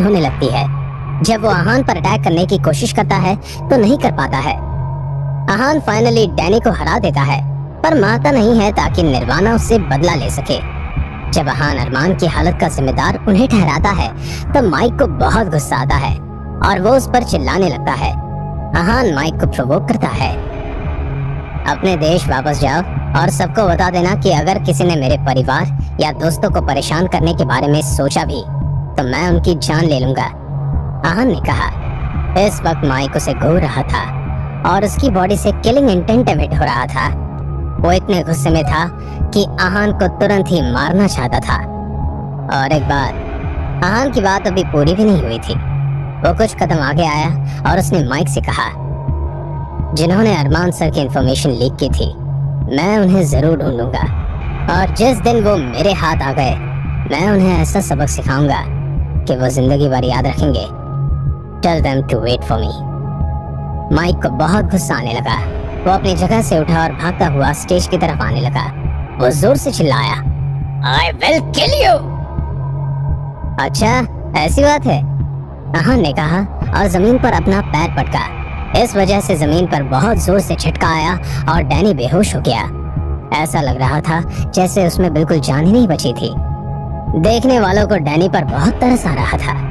होने लगती है। जब वो आहान पर अटैक करने की कोशिश करता है तो नहीं कर पाता है। आहान फाइनली डैनी को हरा देता है, पर मारता नहीं है ताकि निर्वाणा उससे बदला ले सके। जब आहान अरमान की हालत का जिम्मेदार उन्हें ठहराता है तो माइक को बहुत गुस्सा आता है और वो उस पर चिल्लाने लगता है। आहान माइक को प्रोवोक करता है, अपने देश वापस जाओ और सबको बता देना कि अगर किसी ने मेरे परिवार या दोस्तों को परेशान करने के बारे में सोचा भी तो मैं उनकी जान ले लूंगा। आहान ने कहा। इस वक्त माइक उसे घूर रहा था और उसकी बॉडी से किलिंग इंटेंट एमिट हो रहा था। वो इतने गुस्से में था कि आहान को तुरंत ही मारना चाहता था। और एक बात, आहान की बात अभी पूरी भी नहीं हुई थी। वो कुछ कदम आगे आया और उसने माइक से कहा, जिन्होंने अरमान सर की इंफॉर्मेशन लीक की थी, मैं उन्हें जरूर ढूंढूंगा और जिस दिन वो मेरे हाथ आ गए मैं उन्हें ऐसा सबक सिखाऊंगा कि वो जिंदगी भर याद रखेंगे। Tell them to wait for me। Mike को बहुत गुस्सा आने लगा। वो अपनी जगह से उठा और भागता हुआ स्टेज की तरफ आने लगा। वो जोर से चिल्लाया, I will kill you। अच्छा, ऐसी बात है, आहान ने कहा और जमीन पर अपना पैर पटका। इस वजह से जमीन पर बहुत जोर से झटका आया और डैनी बेहोश हो गया। ऐसा लग रहा था जैसे उसमें बिल्कुल जान ही नहीं बची थी। देखने वालों को डैनी पर बहुत तरस आ रहा था।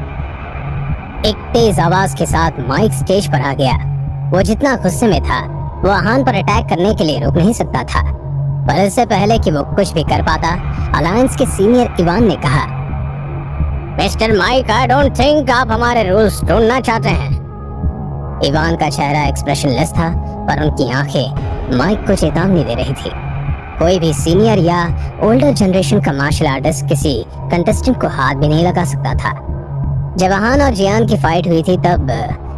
एक तेज आवाज के साथ माइक स्टेज पर आ गया। वो जितना गुस्से में था वो आहान पर अटैक करने के लिए रुक नहीं सकता था, पर इससे पहले कि वो कुछ भी कर पाता, अलायंस के सीनियर इवान ने कहा, mister mic, I don't think आप हमारे रूल्स तोड़ना चाहते हैं। इवान का चेहरा एक्सप्रेशनलेस था, पर उनकी आंखें माइक को चेतावनी दे रही थी। कोई भी सीनियर या ओल्डर जनरेशन का मार्शल आर्टिस्ट किसी कंटेस्टेंट को हाथ भी नहीं लगा सकता था। जब आहान और जियान की फाइट हुई थी तब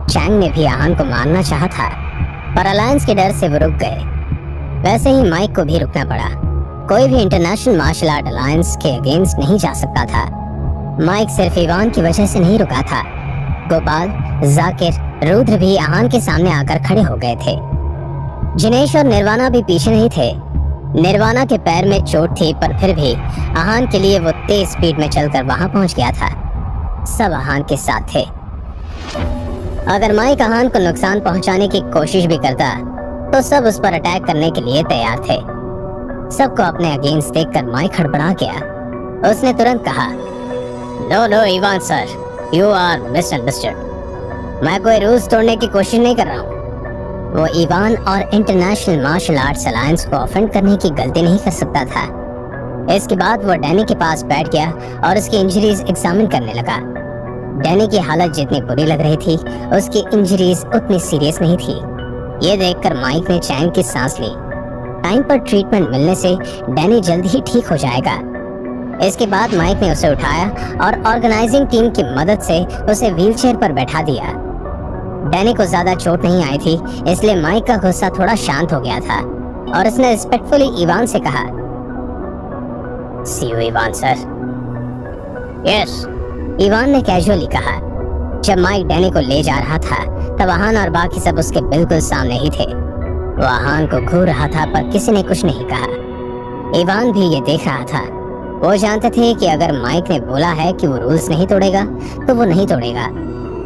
चैंग ने भी आहान को मारना चाहा था, पर अलायंस के डर से वो रुक गए। वैसे ही माइक को भी रुकना पड़ा। कोई भी इंटरनेशनल मार्शल आर्ट अलायंस के अगेंस्ट नहीं जा सकता था। माइक सिर्फ इवान की वजह से नहीं रुका था। गोपाल, जाकिर, रुद्र भी आहान के सामने आकर खड़े हो गए थे। जिनेश और निर्वाणा भी पीछे नहीं थे। निर्वाणा के पैर में चोट थी, पर फिर भी आहान के लिए वो तेज स्पीड में चलकर वहां पहुंच गया था। सब आहान के साथ थे। अगर माइक आहान को नुकसान पहुंचाने की कोशिश भी करता तो सब उस पर अटैक करने के लिए तैयार थे। सबको अपने अगेंस्ट देखकर माइक हड़बड़ा गया। उसने तुरंत कहा, no Ivan sir, you are misunderstood. मैं कोई रूल्स तोड़ने की कोशिश नहीं कर रहा हूँ। वो इवान और इंटरनेशनल मार्शल आर्ट्स अलायंस को ऑफेंड करने की गलती नहीं कर सकता था। इसके बाद वो डैनी के पास बैठ गया और उसकी इंजरीज एग्जामिन करने लगा। डैनी की हालत जितनी बुरी लग रही थी, उसकी इंजरीज उतनी सीरियस नहीं थी। ये देखकर माइक ने चैन की सांस ली। टाइम पर ट्रीटमेंट मिलने से डैनी जल्द ही ठीक हो जाएगा। इसके बाद माइक ने उसे उठाया और ऑर्गेनाइजिंग टीम की मदद से उसे व्हीलचेयर पर बैठा दिया। डैनी को ज्यादा चोट नहीं आई थी, इसलिए माइक का गुस्सा थोड़ा शांत हो गया था और उसने रिस्पेक्टफुली इवान से कहा, see you Ivan sir. Yes, Ivan ने कैजुअली कहा। जब माइक डैनी को ले जा रहा था तब आहान और बाकी सब उसके बिल्कुल सामने ही थे। वो आहान को घूर रहा था, पर किसी ने कुछ नहीं कहा। इवान भी ये देख रहा था। वो जानते थे कि अगर माइक ने बोला है कि वो रूल्स नहीं तोड़ेगा तो वो नहीं तोड़ेगा।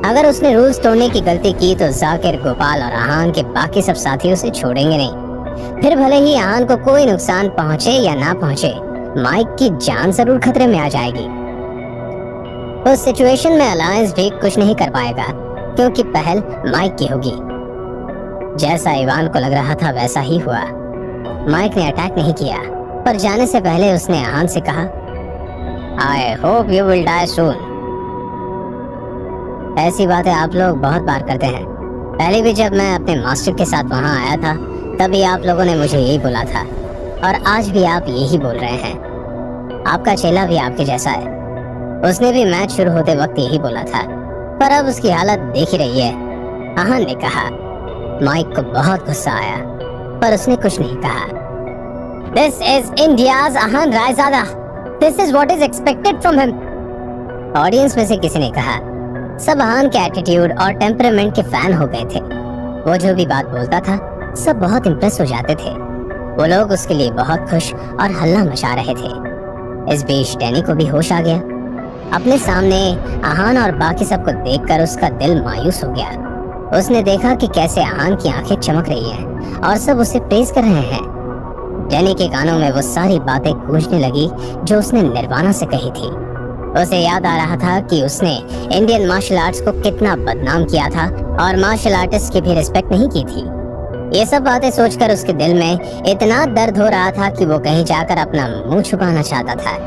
अगर उसने रूल्स तोड़ने की गलती की तो जाकिर, गोपाल और आहान के बाकी सब साथी उसे छोड़ेंगे नहीं। फिर भले ही आहान को कोई नुकसान पहुंचे या ना पहुंचे, माइक की जान जरूर खतरे में आ जाएगी। उस सिचुएशन में अलायंस भी कुछ नहीं कर पाएगा, क्योंकि पहल माइक की होगी। जैसा इवान को लग रहा था वैसा ही हुआ। माइक ने अटैक नहीं किया, पर जाने से पहले उसने आहान से कहा, I hope you will die soon. ऐसी बातें आप लोग बहुत बार करते हैं। पहले भी जब मैं अपने मास्टर के साथ वहां आया था तभी आप लोगों ने मुझे यही बोला था, और आज भी आप यही बोल रहे हैं। आपका चेला भी आपके जैसा है। उसने भी मैच शुरू होते वक्त यही बोला था, पर अब उसकी हालत देख ही रही है, आहान ने कहा। माइक को बहुत गुस्सा आया, पर उसने कुछ नहीं कहा। This is India's Aahan Raizada. This is what is expected from him. Audience में से किसी ने कहा। सब आहान के एटीट्यूड और टेम्परामेंट के फैन हो गए थे। वो जो भी बात बोलता था सब बहुत इम्प्रेस हो जाते थे। वो लोग उसके लिए बहुत खुश और हल्ला मचा रहे थे। इस बीच डैनी को भी होश आ गया। अपने सामने आहान और बाकी सबको देखकर उसका दिल मायूस हो गया। उसने देखा कि कैसे आहान की आंखें चमक रही हैं और सब उसे प्रेज कर रहे हैं। डैनी के कानों में वो सारी बातें गूंजने लगी जो उसने निर्वाणा से कही थी। उसे याद आ रहा था कि उसने इंडियन मार्शल आर्ट्स को कितना बदनाम किया था और मार्शल आर्टिस्ट की भी रिस्पेक्ट नहीं की थी। ये सब बातें सोचकर उसके दिल में इतना दर्द हो रहा था कि वो कहीं जाकर अपना मुंह छुपाना चाहता था।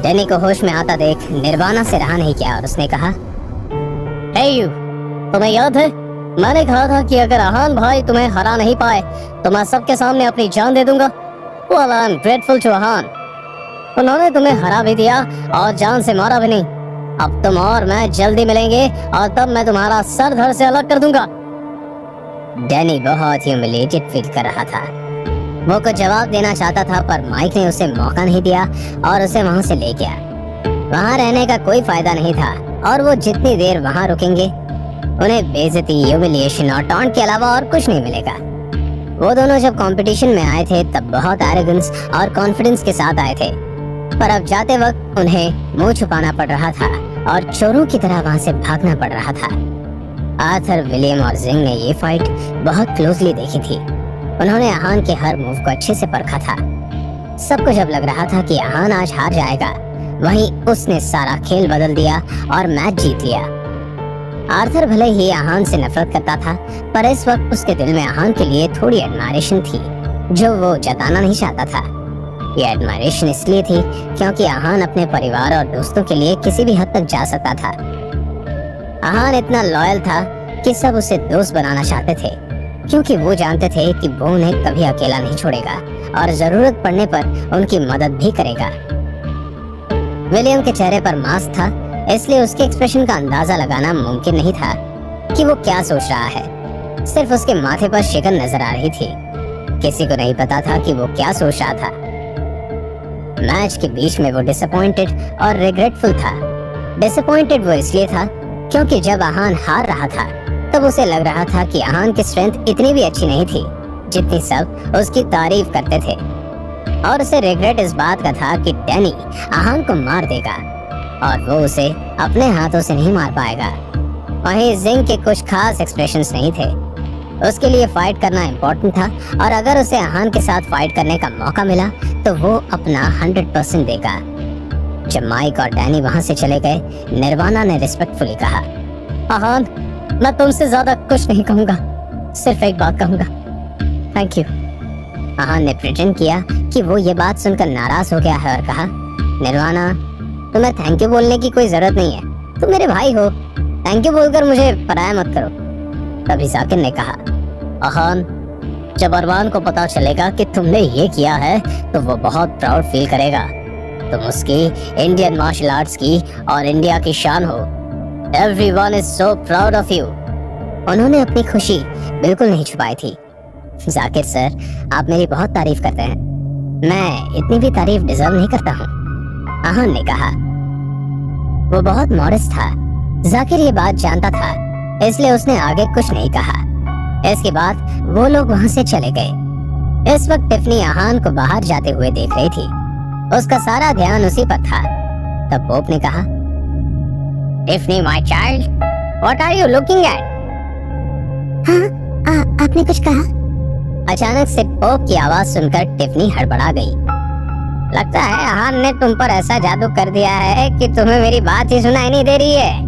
डैनी को होश में आता देख निर्वाणा से रहा नहीं किया और उसने कहा, हे यू, तुम्हें याद है मैंने कहा था कि अगर आहान भाई तुम्हें हरा नहीं पाए तो मैं सबके सामने अपनी जान दे दूंगा। Well, I'm grateful to आहान। उन्होंने तुम्हें हरा भी दिया और जान से मारा भी नहीं। अब तुम और मैं जल्दी मिलेंगे और तब मैं तुम्हारा सर धड़ से अलग कर दूंगा। डैनी बहुत ह्यूमिलेटेड फील कर रहा था। वो कुछ जवाब देना चाहता था पर माइक ने उसे मौका नहीं दिया और उसे वहां से ले गया। वहां रहने का कोई फायदा नहीं था और वो जितनी देर वहां रुकेंगे उन्हें बेइज्जती, ह्यूमिलिएशन और टॉन्ट के अलावा और कुछ नहीं मिलेगा। वो दोनों जब कंपटीशन में आए थे तब बहुत एरोगेंस और कॉन्फिडेंस के साथ आए थे, पर अब जाते वक्त उन्हें मुंह छुपाना पड़ रहा था और चोरों की तरह वहां से भागना पड़ रहा था। आर्थर, विलियम और जिंग ने ये फाइट बहुत क्लोजली देखी थी। उन्होंने आहान के हर मूव को अच्छे से परखा था। सबको जब लग रहा था कि आहान आज हार जाएगा, वहीं उसने सारा खेल बदल दिया और मैच जीत लिया। आर्थर भले ही आहान से नफरत करता था, पर इस वक्त उसके दिल में आहान के लिए थोड़ी एडमायरेशन थी जो वो जताना नहीं चाहता था। ये एडमायरेशन इसलिए थी क्योंकि आहान अपने परिवार और दोस्तों के लिए किसी भी हद तक जा सकता था। आहान इतना लॉयल था कि सब उसे दोस्त बनाना चाहते थे क्योंकि वो जानते थे कि वो उन्हें कभी अकेला नहीं छोड़ेगा और जरूरत पड़ने पर उनकी मदद भी करेगा। विलियम के चेहरे पर मास्क था, इसलिए उसके एक्सप्रेशन का अंदाजा लगाना मुमकिन नहीं था कि वो क्या सोच रहा है। सिर्फ उसके माथे पर शिकन नजर आ रही थी। किसी को नहीं पता था कि वो क्या सोच रहा था। मैच के बीच में वो डिसअपॉइंटेड और रिग्रेटफुल था। डिसअपॉइंटेड वो इसलिए था क्योंकि जब आहान हार रहा था तब उसे लग रहा था कि आहान की स्ट्रेंथ इतनी भी अच्छी नहीं थी जितनी सब उसकी तारीफ करते थे, और उसे रिग्रेट इस बात का था कि डैनी आहान को मार देगा और वो उसे अपने हाथों से नहीं मार पाएगा। वहीं जिंग के कुछ खास एक्सप्रेशंस नहीं थे। उसके लिए फाइट करना इम्पोर्टेंट था और अगर उसे आहान के साथ फाइट करने का मौका मिला तो वो अपना 100% देगा। जब माइक और डैनी वहां से चले गए, निर्वाणा ने रिस्पेक्टफुली कहा, आहान, मैं तुमसे ज्यादा कुछ नहीं कहूंगा, सिर्फ एक बात कहूंगा, थैंक यू। आहान ने प्रिटेंड किया कि वो ये बात सुनकर नाराज हो गया है और कहा, निर्वाणा, तुम्हें थैंक यू बोलने की कोई जरूरत नहीं है, तुम मेरे भाई हो, थैंक यू बोलकर मुझे पराया मत करो। तभी जाकिर ने कहा, आहान, जब अरमान को पता चलेगा कि तुमने ये किया है तो वो बहुत प्राउड फील करेगा। तुम उसकी इंडियन मार्शल आर्ट्स की और इंडिया की शान हो। Everyone is so proud of you। उन्होंने अपनी खुशी बिल्कुल नहीं छुपाई थी। जाकिर सर, आप मेरी बहुत तारीफ करते हैं, मैं इतनी भी तारीफ डिजर्व नहीं करता हूँ, आहान ने कहा। वो बहुत मॉडेस्ट था। जाकिर ये बात जानता था, इसलिए उसने आगे कुछ नहीं कहा। इसके बाद वो लोग वहां से चले गए। इस वक्त टिफनी आहान को बाहर जाते हुए देख रही थी। उसका सारा ध्यान उसी पर था। तब पोप ने कहा, Tiffany my child, what are you looking at? हाँ, आपने कुछ कहा? अचानक से पोप की आवाज सुनकर टिफनी हड़बड़ा गई। लगता है आहान ने तुम पर ऐसा जादू कर दिया है कि तुम्हें मेरी बात ही सुनाई नहीं दे रही है।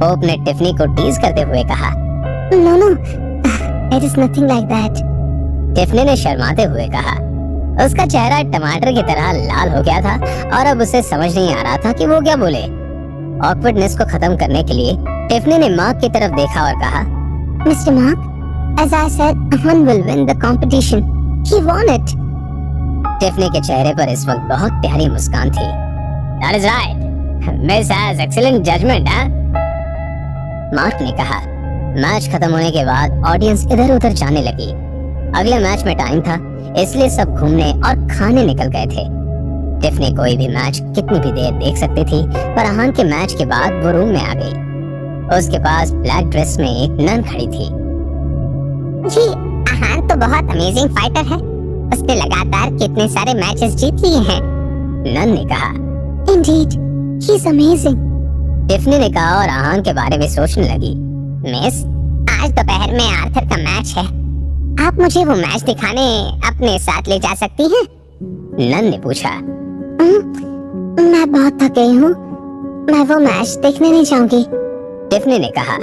पोप ने टिफनी को टीज करते हुए कहा। No no, it is nothing like that. Tiffany ने शर्माते हुए कहा। उसका चेहरा टमाटर की तरह लाल हो गया था और अब उसे समझ नहीं आ रहा था कि वो क्या बोले। ऑकवर्डनेस को खत्म करने के लिए टिफनी ने मार्क की तरफ देखा और कहा, mister mark, as I said, Ahan will win the competition. He won it. Tiffany के चेहरे पर इस वक्त बहुत प्यारी मुस्कान थी। That is right. Miss has excellent judgment, huh? Mark ने कहा। मैच खत्म होने के बाद ऑडियंस इधर उधर जाने लगी। अगले मैच में टाइम था, इसलिए सब घूमने और खाने निकल गए थे। टिफनी कोई भी मैच कितनी भी देर देख सकती थी, पर आहान के मैच के बाद वो रूम में आ गई। उसके पास ब्लैक ड्रेस में एक नन खड़ी थी। जी, आहान तो बहुत अमेजिंग फाइटर है। उसने लगातार कितने सारे मैचेस जीत लिए हैं, नन ने कहा। Indeed, He's amazing. टिफनी ने कहा और आहान के बारे में सोचने लगी। मिस, आज दोपहर में आर्थर का मैच है। आप मुझे वो मैच दिखाने अपने साथ ले जा सकती हैं? नन ने पूछा। मैं बहुत थक गई हूँ, मैं वो मैच देखने नहीं जाऊंगी। टिफनी ने कहा।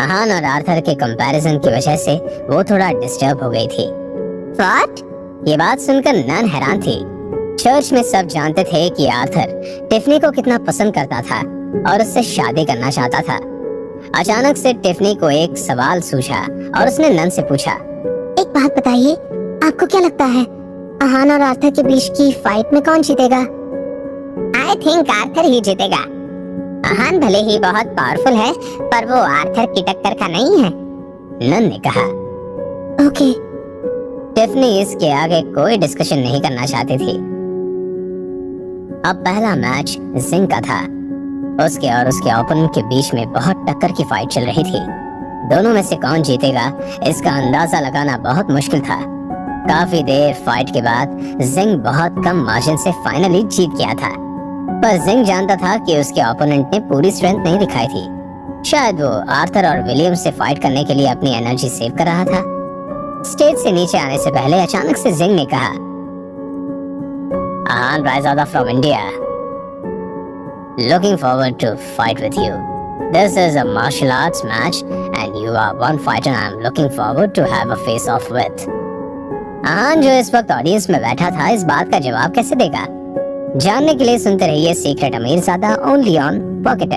आहान और आर्थर के कंपैरिजन की वजह से वो थोड़ा डिस्टर्ब हो गई थी। What? ये बात सुनकर नन हैरान थी। चर्च में सब जानते थे कि आर्थर टिफनी को कितना पसंद करता था और उससे शादी करना चाहता था। अचानक से टिफनी को एक सवाल सूझा और उसने नन से पूछा। एक बात बताइए, आपको क्या लगता है आहान और आर्थर के बीच की फाइट में कौन जीतेगा? I think आर्थर ही जीतेगा। आहान भले ही बहुत पावरफुल है, पर वो आर्थर की टक्कर का नहीं है। नन ने कहा। ओके। टिफनी इसके आगे कोई डिस्कशन नहीं करना चाहती थी। अब पहला मैच जिंग का था। उसके और उसके ओपोनेंट के बीच में बहुत टक्कर की फाइट चल रही थी। दोनों में से कौन जीतेगा इसका अंदाजा लगाना बहुत मुश्किल था। काफी देर फाइट के बाद जिंग बहुत कम मार्जिन से फाइनली जीत गया था, पर जिंग जानता था कि उसके ओपोनेंट ने पूरी स्ट्रेंथ नहीं दिखाई थी। शायद वो आर्थर और विलियम से फाइट करने के लिए अपनी एनर्जी सेव कर रहा था। स्टेज से नीचे आने से पहले अचानक से जिंग ने कहा, Aahan Raizada from India, looking forward to fight with you. This is a martial arts match and you are one fighter I am looking forward to have a face off with. आहान जो इस वक्त ऑडियंस में बैठा था इस बात का जवाब कैसे देगा? जानने के लिए सुनते रहिए सीक्रेट अमीरजादा ओनली ऑन पॉकेट